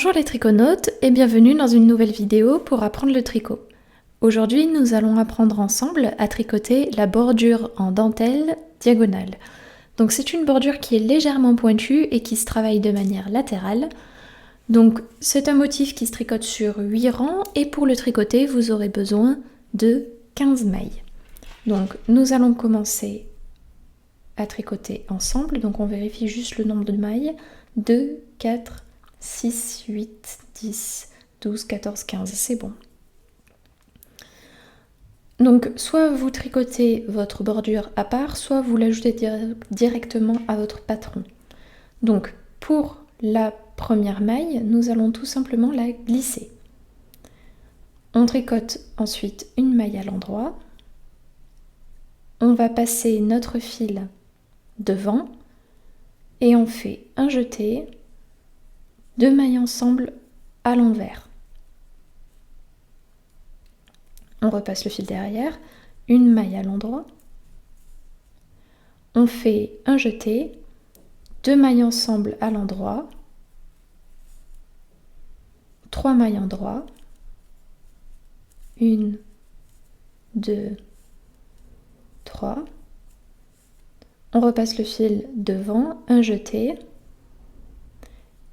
Bonjour les triconautes et bienvenue dans une nouvelle vidéo pour apprendre le tricot. Aujourd'hui, nous allons apprendre ensemble à tricoter la bordure en dentelle diagonale. Donc c'est une bordure qui est légèrement pointue et qui se travaille de manière latérale. Donc c'est un motif qui se tricote sur 8 rangs et pour le tricoter, vous aurez besoin de 15 mailles. Donc nous allons commencer à tricoter ensemble. Donc on vérifie juste le nombre de mailles. 2, 4, 6, 8, 10, 12, 14, 15, c'est bon. Donc soit vous tricotez votre bordure à part, soit vous l'ajoutez directement à votre patron. Donc pour la première maille, nous allons tout simplement la glisser. On tricote ensuite une maille à l'endroit. On va passer notre fil devant et on fait un jeté, 2 mailles ensemble à l'envers. On repasse le fil derrière, une maille à l'endroit. On fait un jeté, 2 mailles ensemble à l'endroit, 3 mailles endroit, 1, 2, 3. On repasse le fil devant, un jeté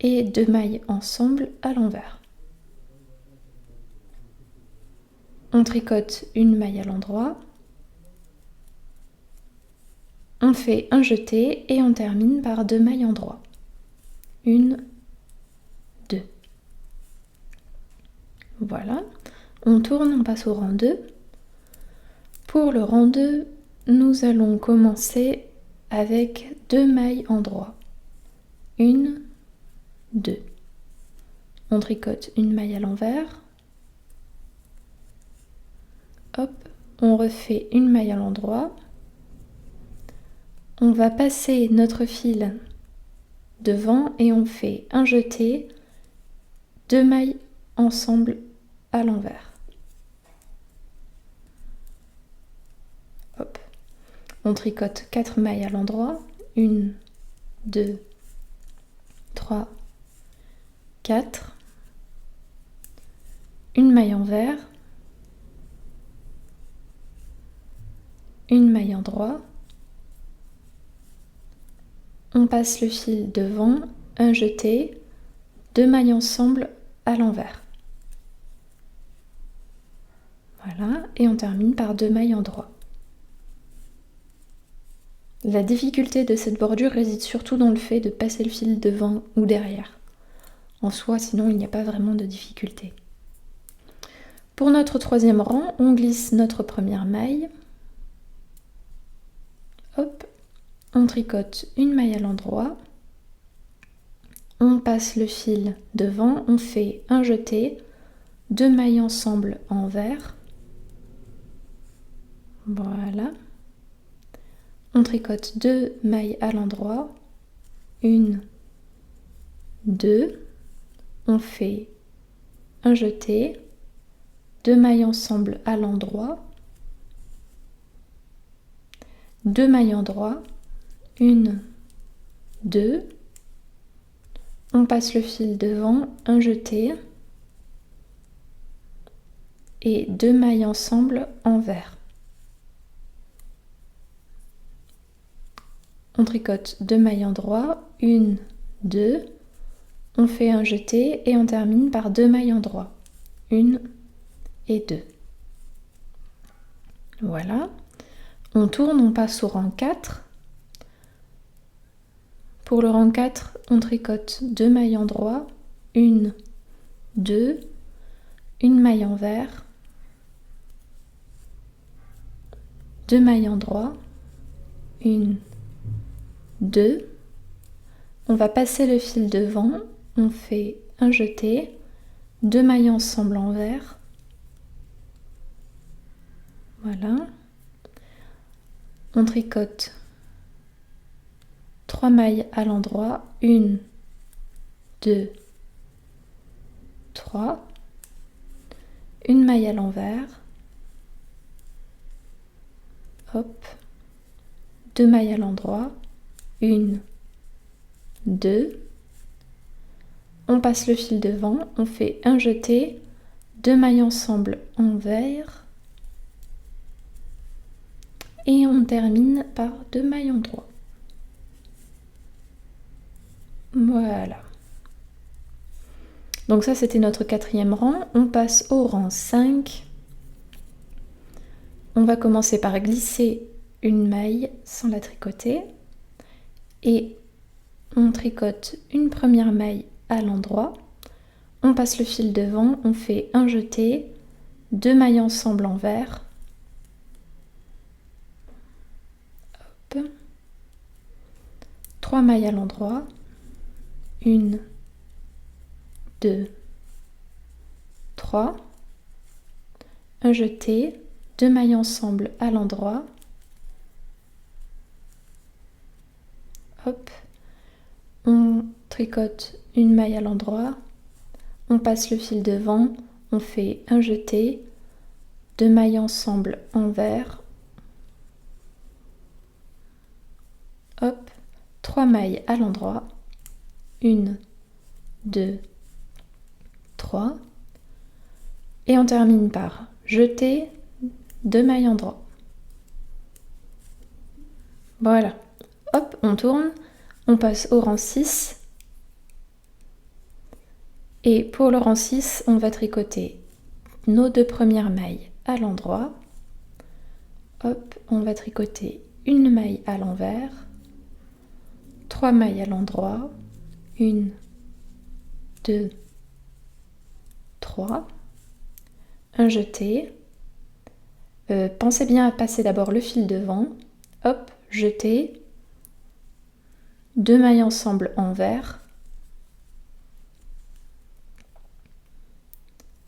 et 2 mailles ensemble à l'envers. On tricote une maille à l'endroit, on fait un jeté et on termine par 2 mailles endroit. 1, 2. Voilà. On tourne, on passe au rang 2. Pour le rang 2, nous allons commencer avec 2 mailles endroit. 1, 2. On tricote une maille à l'envers. Hop, on refait une maille à l'endroit. On va passer notre fil devant et on fait un jeté, 2 mailles ensemble à l'envers. Hop. On tricote 4 mailles à l'endroit. 1, 2, 3, 4. Une maille envers. Une maille endroit. On passe le fil devant, un jeté, 2 mailles ensemble à l'envers. Voilà, et on termine par 2 mailles endroit. La difficulté de cette bordure réside surtout dans le fait de passer le fil devant ou derrière. En soi, sinon, il n'y a pas vraiment de difficulté. Pour notre troisième rang, on glisse notre première maille. Hop, on tricote une maille à l'endroit. On passe le fil devant, on fait un jeté, 2 mailles ensemble envers. Voilà. On tricote 2 mailles à l'endroit. 1, 2. On fait un jeté, 2 mailles ensemble à l'endroit. 2 mailles endroit. 1, 2. On passe le fil devant, un jeté et 2 mailles ensemble envers. On tricote 2 mailles endroit, 1, 2. On fait un jeté et on termine par 2 mailles endroit. 1 et 2. Voilà. On tourne, on passe au rang 4. Pour le rang 4, on tricote 2 mailles endroit, 1, 2, une maille envers, 2 mailles endroit, 1, 2. On va passer le fil devant, on fait un jeté, 2 mailles ensemble envers. Voilà. On tricote 3 mailles à l'endroit, 1, 2, 3. Une maille à l'envers. Hop. 2 mailles à l'endroit. 1, 2. On passe le fil devant, on fait un jeté, 2 mailles ensemble envers et on termine par 2 mailles en droit. Voilà. Donc ça c'était notre 4e rang. On passe au rang 5. On va commencer par glisser une maille sans la tricoter et on tricote une première maille à l'endroit. On passe le fil devant, on fait un jeté, 2 mailles ensemble envers. Hop. 3 mailles à l'endroit. 1, 2, 3. Un jeté, 2 mailles ensemble à l'endroit. Hop. On tricote une maille à l'endroit. On passe le fil devant, on fait un jeté, 2 mailles ensemble envers, hop, 3 mailles à l'endroit, 1, 2, 3, et on termine par jeter, 2 mailles en droit. Voilà, hop, on tourne, on passe au rang 6. Et pour le rang 6, on va tricoter nos 2 premières mailles à l'endroit. Hop, on va tricoter une maille à l'envers, 3 mailles à l'endroit, 1, 2, 3, un jeté. Pensez bien à passer d'abord le fil devant, hop, jeté, 2 mailles ensemble envers.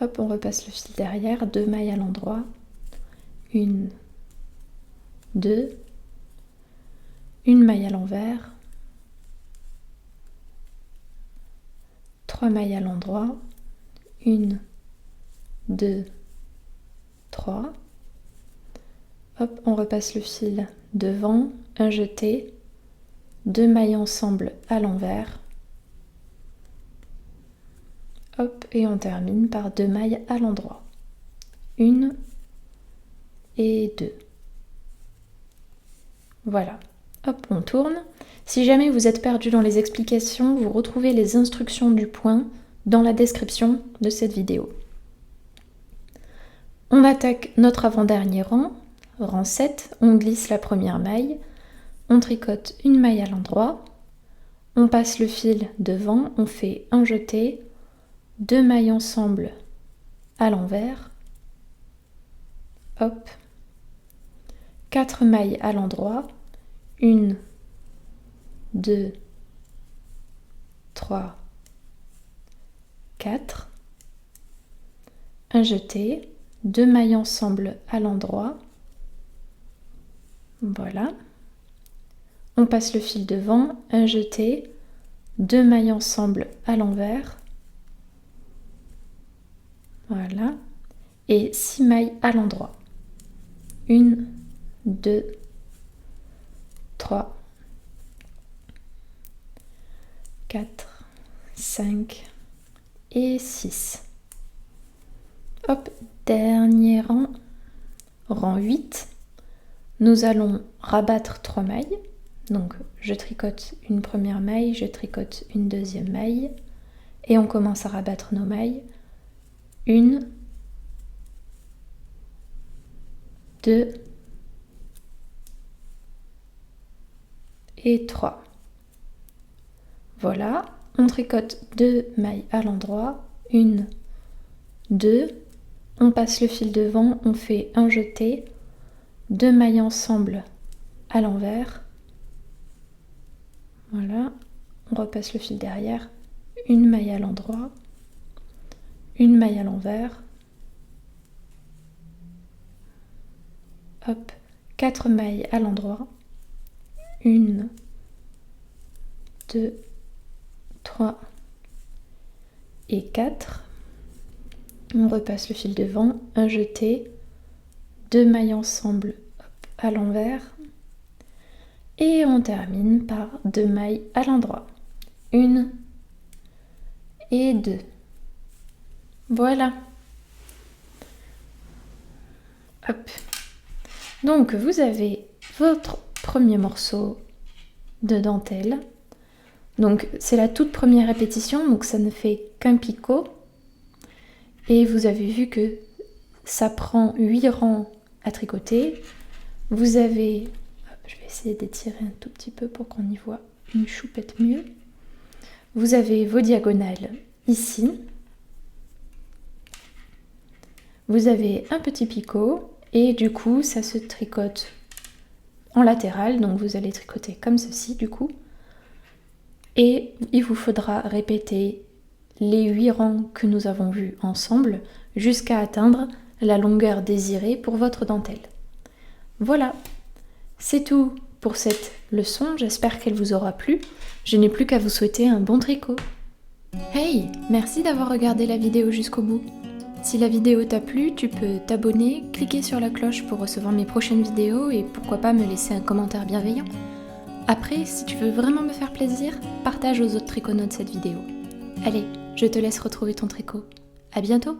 Hop, on repasse le fil derrière, 2 mailles à l'endroit, 1, 2, une maille à l'envers, 3 mailles à l'endroit, 1, 2, 3. Hop, on repasse le fil devant, un jeté, 2 mailles ensemble à l'envers. Hop, et on termine par 2 mailles à l'endroit. 1 et 2. Voilà. Hop, on tourne. Si jamais vous êtes perdu dans les explications, vous retrouvez les instructions du point dans la description de cette vidéo. On attaque notre avant-dernier rang, rang 7, on glisse la première maille, on tricote une maille à l'endroit, on passe le fil devant, on fait un jeté, 2 mailles ensemble à l'envers, hop, 4 mailles à l'endroit, 1, 2, 3, 4, un jeté, 2 mailles ensemble à l'endroit, voilà, on passe le fil devant, un jeté, 2 mailles ensemble à l'envers, voilà, et 6 mailles à l'endroit, 1, 2, 3, 4, 5 et 6. Hop, dernier rang, rang 8. Nous allons rabattre 3 mailles. Donc je tricote une première maille, je tricote une deuxième maille et on commence à rabattre nos mailles. 1, 2 et 3. Voilà, on tricote 2 mailles à l'endroit, 1, 2, on passe le fil devant, on fait un jeté, 2 mailles ensemble à l'envers, voilà, on repasse le fil derrière, une maille à l'endroit, une maille à l'envers, hop, 4 mailles à l'endroit, 1, 2, 3 et 4. On repasse le fil devant, un jeté, 2 mailles ensemble hop, à l'envers et on termine par 2 mailles à l'endroit. 1 et 2. Voilà. Hop. Donc vous avez votre premier morceau de dentelle. Donc c'est la toute première répétition, donc ça ne fait qu'un picot. Et vous avez vu que ça prend 8 rangs à tricoter. Vous avez, je vais essayer d'étirer un tout petit peu pour qu'on y voit une choupette mieux. Vous avez vos diagonales ici. Vous avez un petit picot et du coup ça se tricote en latéral, donc vous allez tricoter comme ceci du coup. Et il vous faudra répéter les 8 rangs que nous avons vus ensemble jusqu'à atteindre la longueur désirée pour votre dentelle. Voilà, c'est tout pour cette leçon, j'espère qu'elle vous aura plu. Je n'ai plus qu'à vous souhaiter un bon tricot. Hey, merci d'avoir regardé la vidéo jusqu'au bout. Si la vidéo t'a plu, tu peux t'abonner, cliquer sur la cloche pour recevoir mes prochaines vidéos et pourquoi pas me laisser un commentaire bienveillant. Après, si tu veux vraiment me faire plaisir, partage aux autres triconautes cette vidéo. Allez, je te laisse retrouver ton tricot. À bientôt!